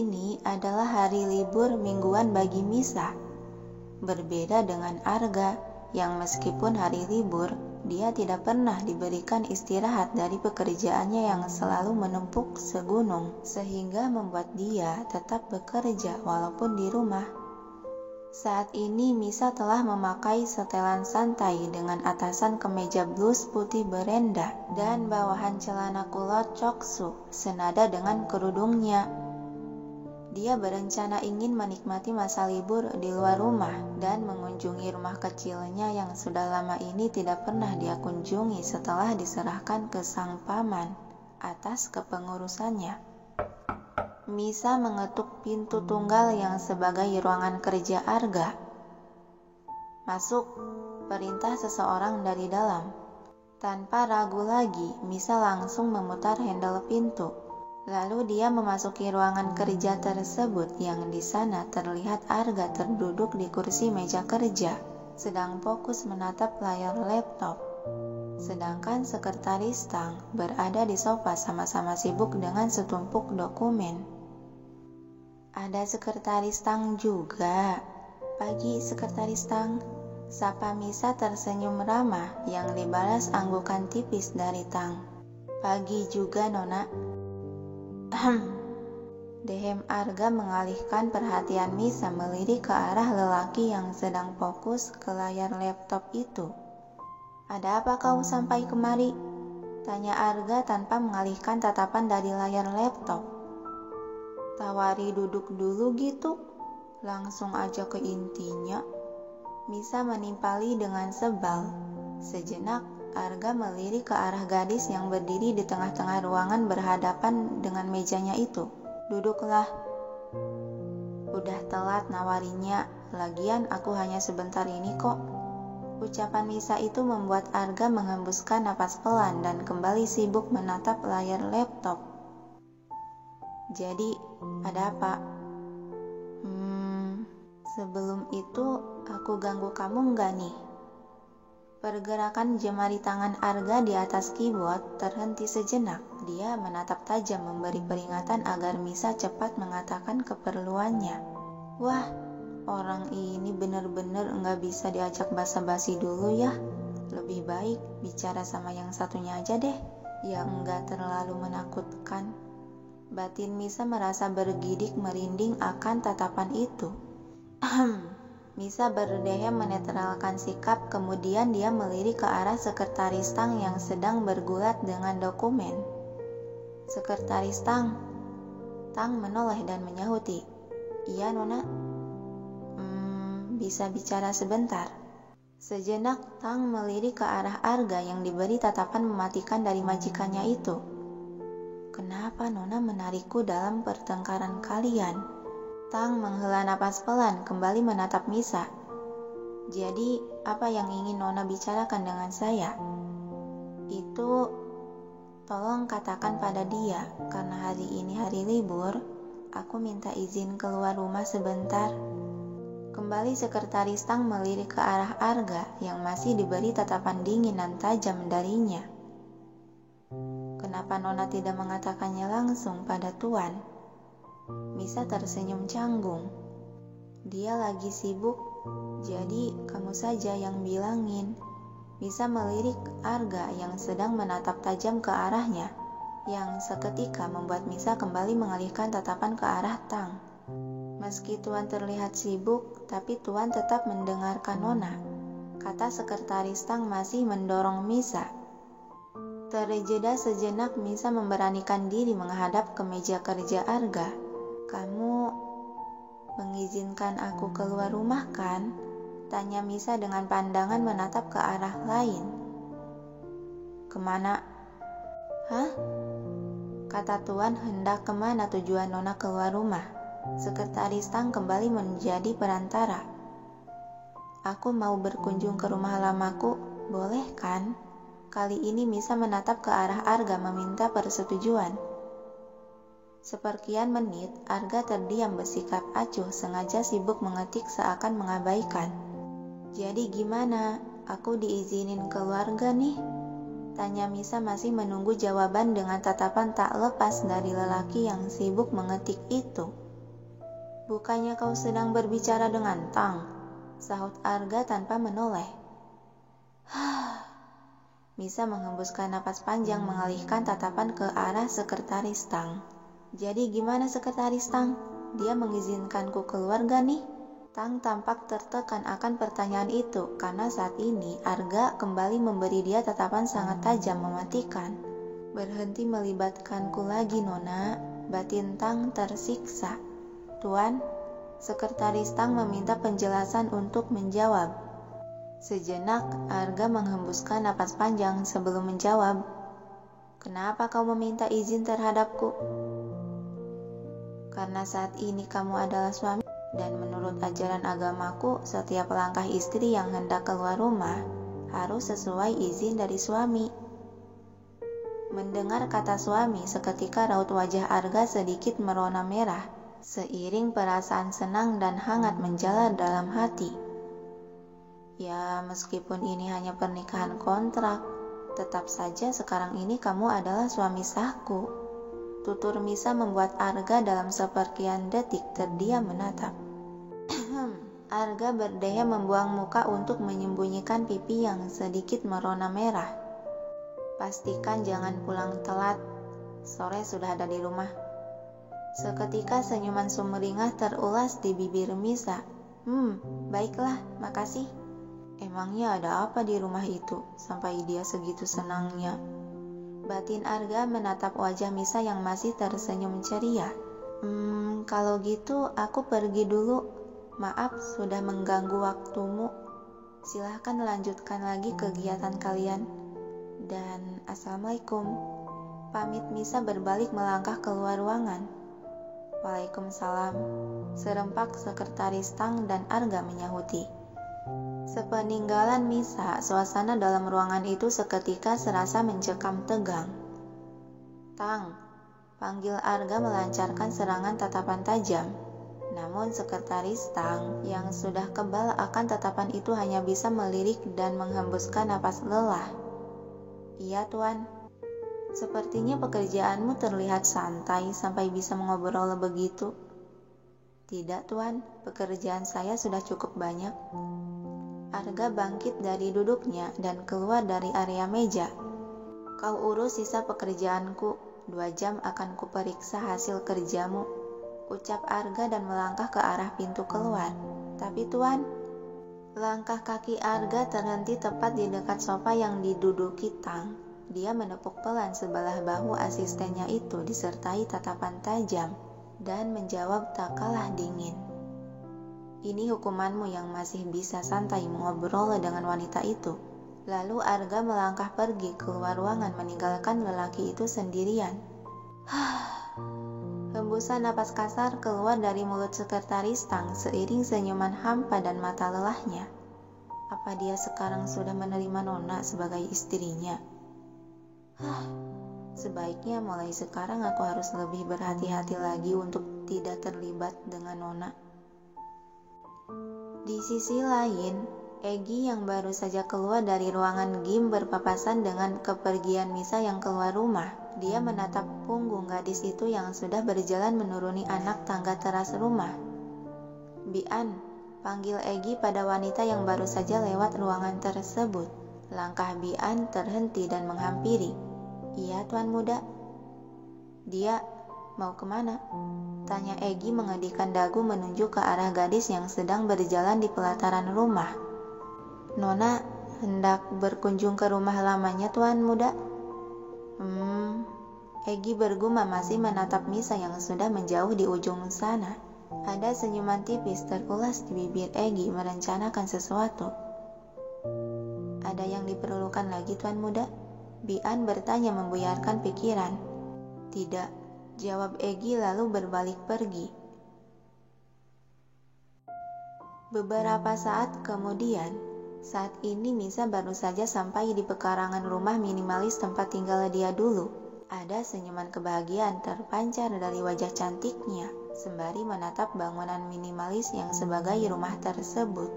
ini adalah hari libur mingguan bagi Misa. Berbeda dengan Arga yang meskipun hari libur, dia tidak pernah diberikan istirahat dari pekerjaannya yang selalu menumpuk segunung, sehingga membuat dia tetap bekerja walaupun di rumah. Saat ini Misa telah memakai setelan santai dengan atasan kemeja blus putih berenda dan bawahan celana kulot coksu senada dengan kerudungnya. Dia berencana ingin menikmati masa libur di luar rumah dan mengunjungi rumah kecilnya yang sudah lama ini tidak pernah dia kunjungi setelah diserahkan ke sang paman atas kepengurusannya. Misa mengetuk pintu tunggal yang sebagai ruangan kerja Arga. "Masuk," perintah seseorang dari dalam. Tanpa ragu lagi, Misa langsung memutar handle pintu. Lalu dia memasuki ruangan kerja tersebut yang di sana terlihat Arga terduduk di kursi meja kerja, sedang fokus menatap layar laptop. Sedangkan sekretaris Tang berada di sofa sama-sama sibuk dengan setumpuk dokumen. "Ada sekretaris Tang juga." "Pagi, sekretaris Tang," sapa Misa tersenyum ramah yang dibalas anggukan tipis dari Tang. "Pagi juga, Nona." Dehem Arga mengalihkan perhatian Misa melirik ke arah lelaki yang sedang fokus ke layar laptop itu. "Ada apa kau sampai kemari?" tanya Arga tanpa mengalihkan tatapan dari layar laptop. "Tawari duduk dulu gitu, langsung aja ke intinya." Misa menimpali dengan sebal. Sejenak Arga melirik ke arah gadis yang berdiri di tengah-tengah ruangan berhadapan dengan mejanya itu. "Duduklah." "Udah telat nawarinya, lagian aku hanya sebentar ini kok." Ucapan Misa itu membuat Arga menghembuskan napas pelan dan kembali sibuk menatap layar laptop. "Jadi, ada apa?" Sebelum itu, aku ganggu kamu nggak nih?" Pergerakan jemari tangan Arga di atas keyboard terhenti sejenak. Dia menatap tajam memberi peringatan agar Misa cepat mengatakan keperluannya. Wah, orang ini bener-bener nggak bisa diajak basa-basi dulu ya. Lebih baik bicara sama yang satunya aja deh, yang nggak terlalu menakutkan. Batin Misa merasa bergidik merinding akan tatapan itu. Misa berdehem menetralkan sikap, kemudian dia melirik ke arah sekretaris Tang yang sedang bergulat dengan dokumen. "Sekretaris Tang." Tang menoleh dan menyahuti, "Iya, Nona." Bisa bicara sebentar?" Sejenak Tang melirik ke arah Arga yang diberi tatapan mematikan dari majikannya itu. "Kenapa Nona menarikku dalam pertengkaran kalian?" Tang menghela napas pelan kembali menatap Misa. "Jadi, apa yang ingin Nona bicarakan dengan saya?" "Itu, tolong katakan pada dia, karena hari ini hari libur, aku minta izin keluar rumah sebentar." Kembali sekretaris Tang melirik ke arah Arga yang masih diberi tatapan dingin dan tajam darinya. "Kenapa Nona tidak mengatakannya langsung pada Tuan?" Misa tersenyum canggung. "Dia lagi sibuk, jadi kamu saja yang bilangin." Misa melirik Arga yang sedang menatap tajam ke arahnya, yang seketika membuat Misa kembali mengalihkan tatapan ke arah Tang. "Meski Tuan terlihat sibuk, tapi Tuan tetap mendengarkan Nona," kata sekretaris Tang masih mendorong Misa. Terjeda sejenak, Misa memberanikan diri menghadap ke meja kerja Arga. "Kamu mengizinkan aku keluar rumah kan?" tanya Misa dengan pandangan menatap ke arah lain. "Kemana?" "Hah?" kata Tuan, "hendak kemana tujuan Nona keluar rumah?" Sekretaris Tang kembali menjadi perantara. "Aku mau berkunjung ke rumah lamaku, boleh kan?" Kali ini Misa menatap ke arah Arga meminta persetujuan. Seperkian menit, Arga terdiam bersikap acuh, sengaja sibuk mengetik seakan mengabaikan. "Jadi gimana? Aku diizinin keluarga nih?" tanya Misa masih menunggu jawaban dengan tatapan tak lepas dari lelaki yang sibuk mengetik itu. Bukannya kau sedang berbicara dengan Tang? Sahut Arga tanpa menoleh. Misa menghembuskan napas panjang mengalihkan tatapan ke arah sekretaris Tang. Jadi gimana sekretaris Tang? Dia mengizinkanku keluar gak nih? Tang tampak tertekan akan pertanyaan itu karena saat ini Arga kembali memberi dia tatapan sangat tajam mematikan. Berhenti melibatkanku lagi, Nona. Batin Tang tersiksa. Tuan, sekretaris Tang meminta penjelasan untuk menjawab. Sejenak Arga menghembuskan napas panjang sebelum menjawab. Kenapa kau meminta izin terhadapku? Karena saat ini kamu adalah suami. Dan menurut ajaran agamaku, setiap langkah istri yang hendak keluar rumah harus sesuai izin dari suami. Mendengar kata suami, seketika raut wajah Arga sedikit merona merah, seiring perasaan senang dan hangat menjalar dalam hati. Ya, meskipun ini hanya pernikahan kontrak, tetap saja sekarang ini kamu adalah suami sahku. Tutur Misa membuat Arga dalam seperkian detik terdiam menatap. Arga berdeham membuang muka untuk menyembunyikan pipi yang sedikit merona merah. Pastikan jangan pulang telat, sore sudah ada di rumah. Seketika senyuman sumringah terulas di bibir Misa. Baiklah, makasih. Emangnya ada apa di rumah itu, sampai dia segitu senangnya? Batin Arga menatap wajah Misa yang masih tersenyum ceria. Kalau gitu aku pergi dulu. Maaf sudah mengganggu waktumu. Silahkan lanjutkan lagi kegiatan kalian. Dan assalamualaikum. Pamit Misa berbalik melangkah keluar ruangan. Waalaikumsalam. Serempak sekretaris Tang dan Arga menyahuti. Sepeninggalan Misa, suasana dalam ruangan itu seketika serasa mencekam tegang. Tang, panggil Arga melancarkan serangan tatapan tajam. Namun sekretaris Tang yang sudah kebal akan tatapan itu hanya bisa melirik dan menghembuskan napas lelah. Iya tuan, sepertinya pekerjaanmu terlihat santai sampai bisa mengobrol begitu. Tidak tuan, pekerjaan saya sudah cukup banyak. Arga bangkit dari duduknya dan keluar dari area meja. Kau urus sisa pekerjaanku, 2 jam akan kuperiksa hasil kerjamu, ucap Arga dan melangkah ke arah pintu keluar. Tapi tuan, langkah kaki Arga terhenti tepat di dekat sofa yang diduduki Tang. Dia menepuk pelan sebelah bahu asistennya itu disertai tatapan tajam dan menjawab tak kalah dingin. Ini hukumanmu yang masih bisa santai mengobrol dengan wanita itu. Lalu Arga melangkah pergi keluar ruangan meninggalkan lelaki itu sendirian. Hembusan napas kasar keluar dari mulut sekretaris Tang seiring senyuman hampa dan mata lelahnya. Apa dia sekarang sudah menerima Nona sebagai istrinya? Sebaiknya mulai sekarang aku harus lebih berhati-hati lagi untuk tidak terlibat dengan Nona. Di sisi lain, Egy yang baru saja keluar dari ruangan gym berpapasan dengan kepergian Misa yang keluar rumah. Dia menatap punggung gadis itu yang sudah berjalan menuruni anak tangga teras rumah. Bian, panggil Egy pada wanita yang baru saja lewat ruangan tersebut. Langkah Bian terhenti dan menghampiri. Iya tuan muda. Dia mau kemana? Tanya Egy mengedikan dagu menunjuk ke arah gadis yang sedang berjalan di pelataran rumah. Nona hendak berkunjung ke rumah lamanya tuan muda. Egy bergumam masih menatap Misa yang sudah menjauh di ujung sana. Ada senyuman tipis terulas di bibir Egy merencanakan sesuatu. Ada yang diperlukan lagi tuan muda? Bian bertanya membuyarkan pikiran. Tidak, jawab Egy lalu berbalik pergi. Beberapa saat kemudian, saat ini Misa baru saja sampai di pekarangan rumah minimalis tempat tinggal dia dulu. Ada senyuman kebahagiaan terpancar dari wajah cantiknya, sembari menatap bangunan minimalis yang sebagai rumah tersebut.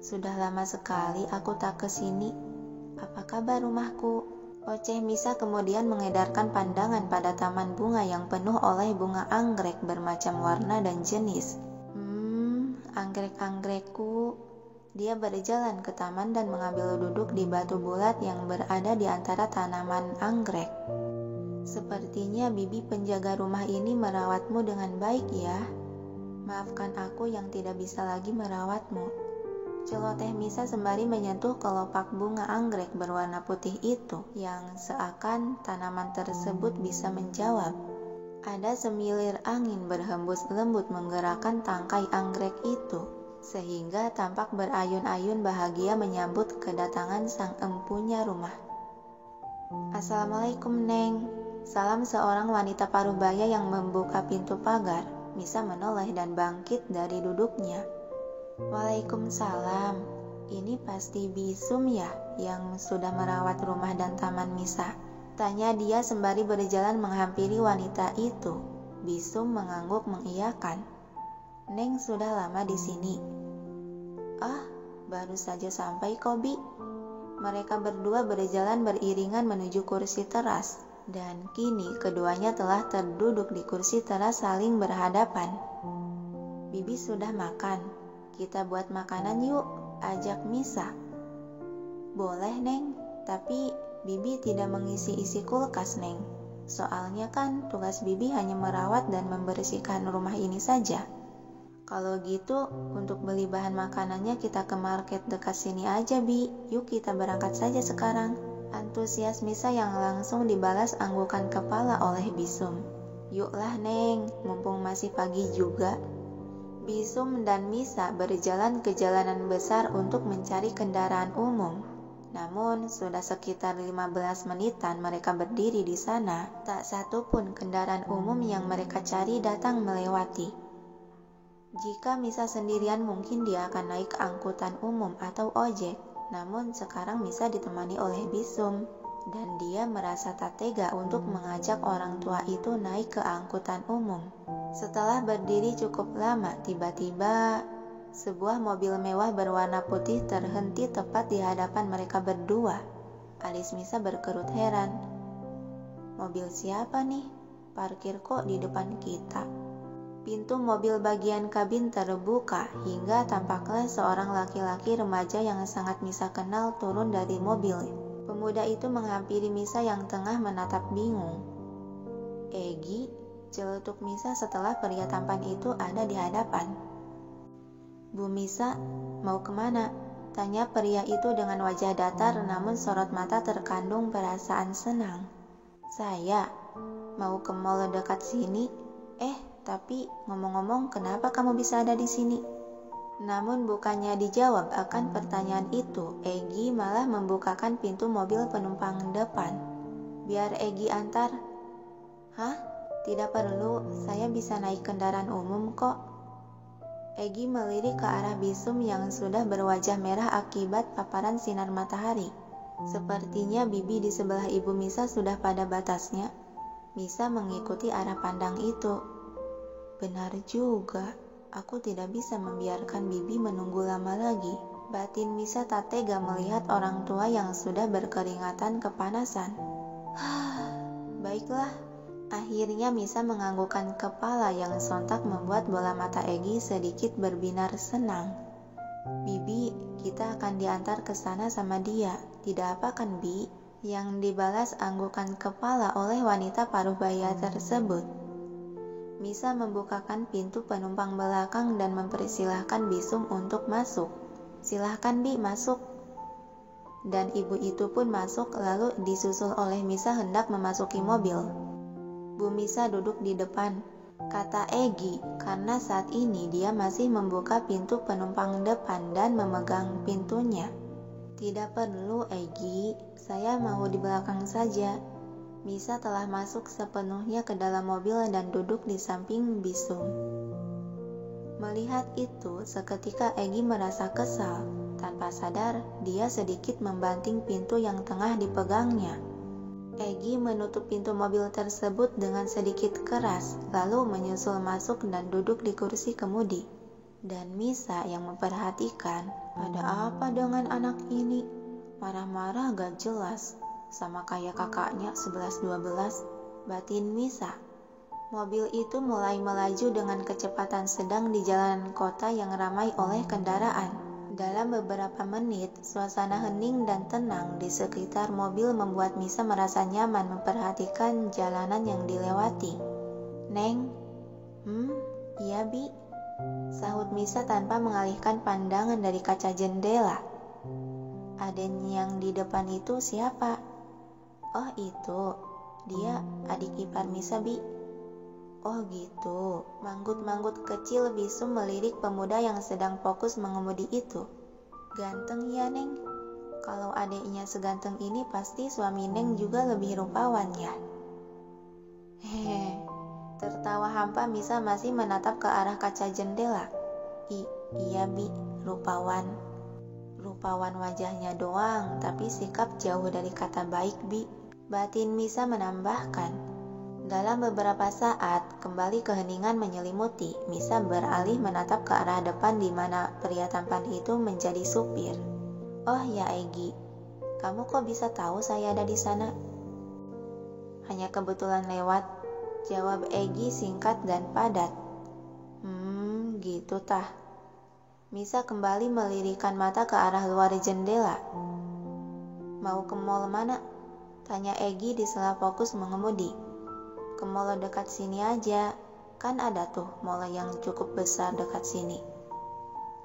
Sudah lama sekali aku tak kesini. Apa kabar rumahku? Oceh Misa kemudian mengedarkan pandangan pada taman bunga yang penuh oleh bunga anggrek bermacam warna dan jenis. Anggrek-anggrekku. Dia berjalan ke taman dan mengambil duduk di batu bulat yang berada di antara tanaman anggrek. Sepertinya bibi penjaga rumah ini merawatmu dengan baik ya. Maafkan aku yang tidak bisa lagi merawatmu. Celoteh Misa sembari menyentuh kelopak bunga anggrek berwarna putih itu, yang seakan tanaman tersebut bisa menjawab. Ada semilir angin berhembus lembut menggerakkan tangkai anggrek itu, sehingga tampak berayun-ayun bahagia menyambut kedatangan sang empunya rumah. Assalamualaikum, Neng. Salam seorang wanita parubaya yang membuka pintu pagar. Misa menoleh dan bangkit dari duduknya. Waalaikumsalam. Ini pasti Bisum ya yang sudah merawat rumah dan taman Misa? Tanya dia sembari berjalan menghampiri wanita itu. Bisum mengangguk mengiyakan. Neng sudah lama di sini. Ah, baru saja sampai kok, Bi. Mereka berdua berjalan beriringan menuju kursi teras, dan kini keduanya telah terduduk di kursi teras saling berhadapan. Bibi sudah makan. Kita buat makanan yuk, ajak Misa. Boleh, Neng, tapi Bibi tidak mengisi isi kulkas, Neng. Soalnya kan tugas Bibi hanya merawat dan membersihkan rumah ini saja. Kalau gitu, untuk beli bahan makanannya kita ke market dekat sini aja, Bi. Yuk kita berangkat saja sekarang. Antusias Misa yang langsung dibalas anggukan kepala oleh Bisum. Yuklah, Neng, mumpung masih pagi juga. Bisum dan Misa berjalan ke jalanan besar untuk mencari kendaraan umum. Namun, sudah sekitar 15 menitan mereka berdiri di sana, tak satu pun kendaraan umum yang mereka cari datang melewati. Jika Misa sendirian mungkin dia akan naik angkutan umum atau ojek, namun sekarang Misa ditemani oleh Bisum, dan dia merasa tak tega untuk mengajak orang tua itu naik ke angkutan umum. Setelah berdiri cukup lama, tiba-tiba sebuah mobil mewah berwarna putih terhenti tepat di hadapan mereka berdua. Alis Misa berkerut heran. Mobil siapa nih? Parkir kok di depan kita? Pintu mobil bagian kabin terbuka hingga tampaklah seorang laki-laki remaja yang sangat Misa kenal turun dari mobil. Pemuda itu menghampiri Misa yang tengah menatap bingung. Egi, celetuk Misa setelah pria tampan itu ada di hadapan. Bu Misa, mau kemana? Tanya pria itu dengan wajah datar namun sorot mata terkandung perasaan senang. Saya mau ke mall dekat sini. Tapi ngomong-ngomong kenapa kamu bisa ada di sini? Namun bukannya dijawab akan pertanyaan itu, Egi malah membukakan pintu mobil penumpang depan. Biar Egi antar. Hah? Tidak perlu, saya bisa naik kendaraan umum kok. Egi melirik ke arah Bisum yang sudah berwajah merah akibat paparan sinar matahari. Sepertinya bibi di sebelah ibu Misa sudah pada batasnya. Misa mengikuti arah pandang itu. Benar juga, aku tidak bisa membiarkan bibi menunggu lama lagi. Batin Misa tak tega melihat orang tua yang sudah berkeringatan kepanasan. Baiklah. Akhirnya Misa menganggukkan kepala yang sontak membuat bola mata Egi sedikit berbinar senang. Bibi, kita akan diantar ke sana sama dia. Tidak apa kan, Bi? Yang dibalas anggukan kepala oleh wanita parubaya tersebut. Misa membukakan pintu penumpang belakang dan mempersilahkan Bisum untuk masuk. Silahkan, Bi, masuk. Dan ibu itu pun masuk lalu disusul oleh Misa hendak memasuki mobil. Bu Misa duduk di depan, kata Egi, karena saat ini dia masih membuka pintu penumpang depan dan memegang pintunya. Tidak perlu, Egi, saya mau di belakang saja. Misa telah masuk sepenuhnya ke dalam mobil dan duduk di samping Bisum. Melihat itu, seketika Egi merasa kesal. Tanpa sadar, dia sedikit membanting pintu yang tengah dipegangnya. Egi menutup pintu mobil tersebut dengan sedikit keras, lalu menyusul masuk dan duduk di kursi kemudi. Dan Misa yang memperhatikan, ada apa dengan anak ini? Marah-marah gak jelas. Sama kayak kakaknya 11-12, batin Misa. Mobil itu mulai melaju dengan kecepatan sedang di jalanan kota yang ramai oleh kendaraan. Dalam beberapa menit, suasana hening dan tenang di sekitar mobil membuat Misa merasa nyaman memperhatikan jalanan yang dilewati. "Neng?" Iya, Bi," sahut Misa tanpa mengalihkan pandangan dari kaca jendela. "Aden yang di depan itu siapa?" "Oh itu, dia adik ipar Misa, Bi." "Oh gitu." Manggut-manggut kecil bisu melirik pemuda yang sedang fokus mengemudi itu. "Ganteng ya, Neng? Kalau adiknya seganteng ini pasti suami Neng juga lebih rupawan ya." Hehe. Tertawa hampa, Misa masih menatap ke arah kaca jendela. Iya, Bi, rupawan. Rupawan wajahnya doang, tapi sikap jauh dari kata baik, Bi," batin Misa menambahkan. Dalam beberapa saat, kembali keheningan menyelimuti. Misa beralih menatap ke arah depan di mana pria tampan itu menjadi supir. "Oh ya, Egi, kamu kok bisa tahu saya ada di sana?" "Hanya kebetulan lewat," jawab Egi singkat dan padat. Gitu tah." Misa kembali melirikan mata ke arah luar jendela. "Mau ke mall mana?" tanya Egi di sela fokus mengemudi. "Ke mall dekat sini aja, kan ada tuh mall yang cukup besar dekat sini."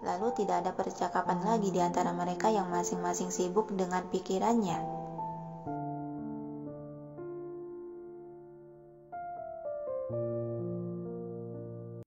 Lalu tidak ada percakapan lagi di antara mereka yang masing-masing sibuk dengan pikirannya.